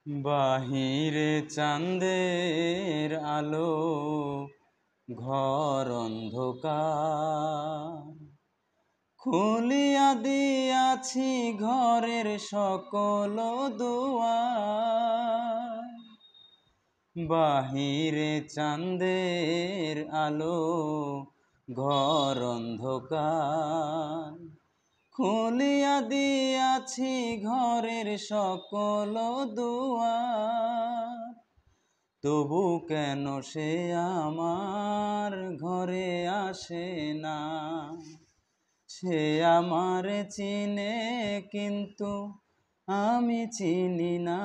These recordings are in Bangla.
বাহিরে চাঁদের আলো, ঘর অন্ধকার। খুলিয়া দিয়াছি ঘরের সকল দুয়ার। বাহিরে চাঁদের আলো, ঘর অন্ধকার। খুলিয়া দিয়াছি ঘরের সকল দুয়ার। তবু কেন সে আমার ঘরে আসে না? সে আমার চিনে কিন্তু আমি চিনি না।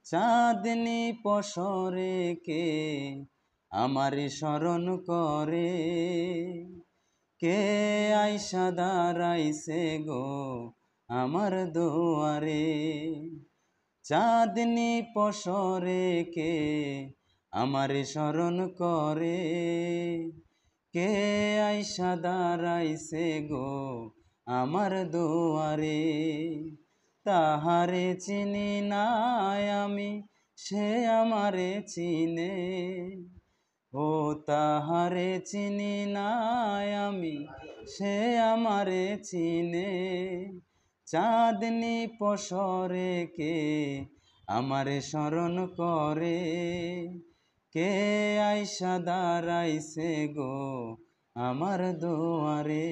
চাঁদনি পসরে কে আমারে স্মরণ করে? কে আইসা দাঁড়াইছে গো আমার দুয়ারে? চাঁদনি পসরে কে আমারে স্মরণ করে? কে আইসা দাঁড়াইছে গো আমার দুয়ারে? তাহারে চিনি নাই আমি, সে আমারে চিনে। ও তাহারে চিনি নাই আমি, সে আমারে চিনে। চাঁদনি পসরে কে আমারে স্মরণ করে? কে আইসা দাঁড়াইছে গো আমার দুয়ারে?